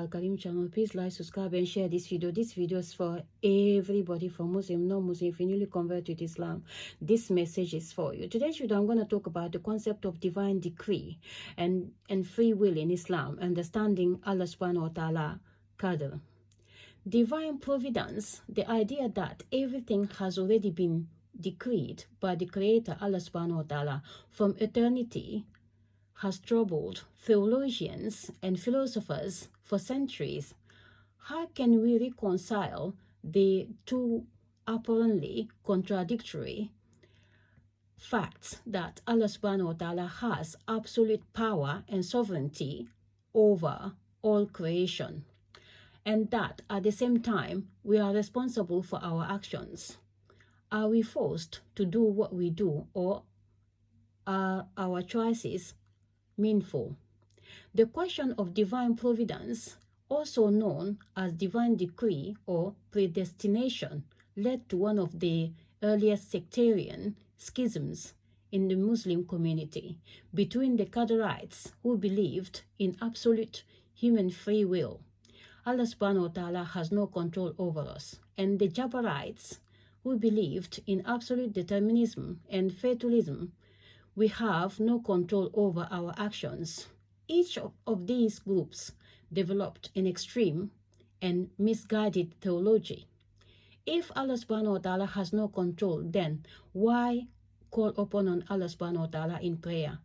Karim channel. Please like, subscribe and share this video. This video is for everybody, for Muslim, non-Muslim. If you newly convert to Islam, this message is for you. Today's video, I'm going to talk about the concept of divine decree and free will in Islam, understanding Allah SWT Qadr. Divine providence, the idea that everything has already been decreed by the Creator Allah SWT from eternity, has troubled theologians and philosophers for centuries. How can we reconcile the two apparently contradictory facts that Allah SWT has absolute power and sovereignty over all creation, and that at the same time we are responsible for our actions? Are we forced to do what we do, or are our choices meaningful? The question of divine providence, also known as divine decree or predestination, led to one of the earliest sectarian schisms in the Muslim community between the Qadrites, who believed in absolute human free will. Allah subhanahu wa ta'ala has no control over us, and the Jabarites, who believed in absolute determinism and fatalism. We have no control over our actions. Each of these groups developed an extreme and misguided theology. If Allah subhanahu wa ta'ala has no control, then why call upon Allah subhanahu wa ta'ala in prayer?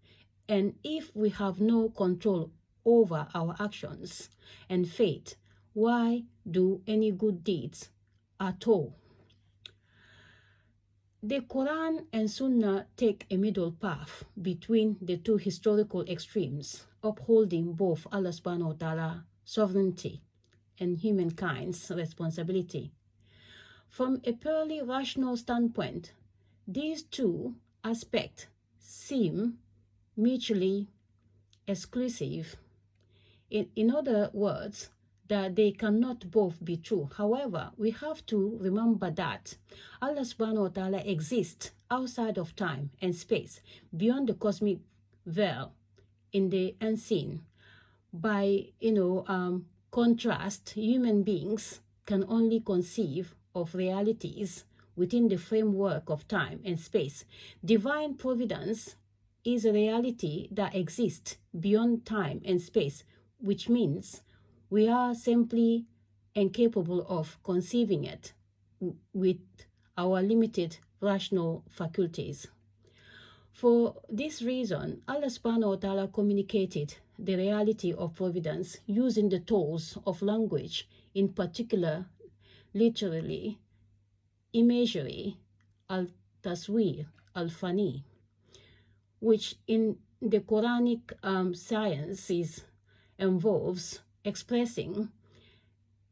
And if we have no control over our actions and fate, why do any good deeds at all? The Quran and Sunnah take a middle path between the two historical extremes, upholding both Allah subhanahu wa ta'ala sovereignty and humankind's responsibility. From a purely rational standpoint, these two aspects seem mutually exclusive. In other words, that they cannot both be true. However, we have to remember that Allah subhanahu wa ta'ala exists outside of time and space, beyond the cosmic veil, in the unseen. By contrast, human beings can only conceive of realities within the framework of time and space. Divine providence is a reality that exists beyond time and space, which means we are simply incapable of conceiving it with our limited rational faculties. For this reason, Allah subhanahu wa ta'ala communicated the reality of providence using the tools of language, in particular, literally, imagery, al-taswir, al-fani, which in the Quranic sciences involves expressing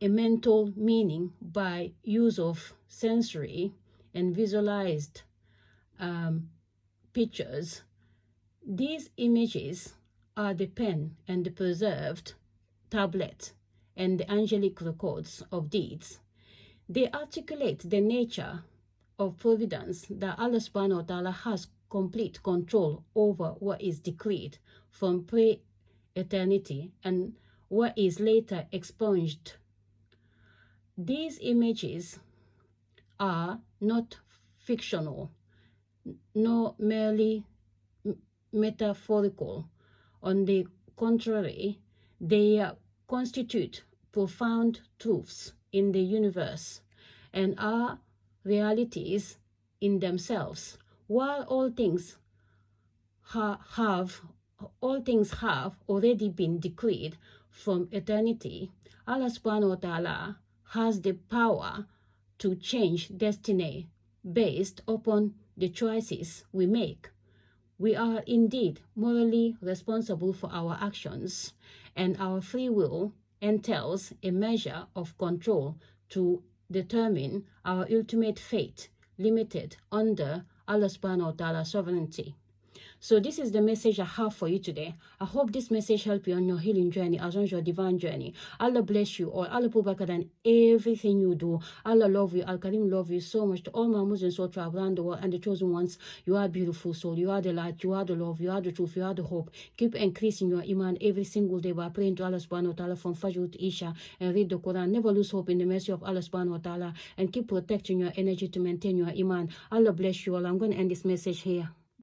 a mental meaning by use of sensory and visualized pictures. These images are the pen and the preserved tablet and the angelic records of deeds. They articulate the nature of providence, that Allah subhanahu wa ta'ala has complete control over what is decreed from pre-eternity and what is later expunged. These images are not fictional, nor merely metaphorical. On the contrary, they constitute profound truths in the universe and are realities in themselves. While all things have already been decreed from eternity, Allah subhanahu wa ta'ala has the power to change destiny based upon the choices we make. We are indeed morally responsible for our actions, and our free will entails a measure of control to determine our ultimate fate, limited under Allah subhanahu wa ta'ala sovereignty. So this is the message I have for you today. I hope this message help you on your healing journey as well as your divine journey. Allah bless you all. Allah put back than everything you do. Allah love you. Al-Karim love you so much. To all my Muslims who travel around the world and the chosen ones, you are beautiful soul. You are the light. You are the love. You are the truth. You are the hope. Keep increasing your iman every single day by praying to Allah subhanahu wa ta'ala from Fajr to Isha and read the Quran. Never lose hope in the mercy of Allah subhanahu wa ta'ala and keep protecting your energy to maintain your iman. Allah bless you all. I'm going to end this message here.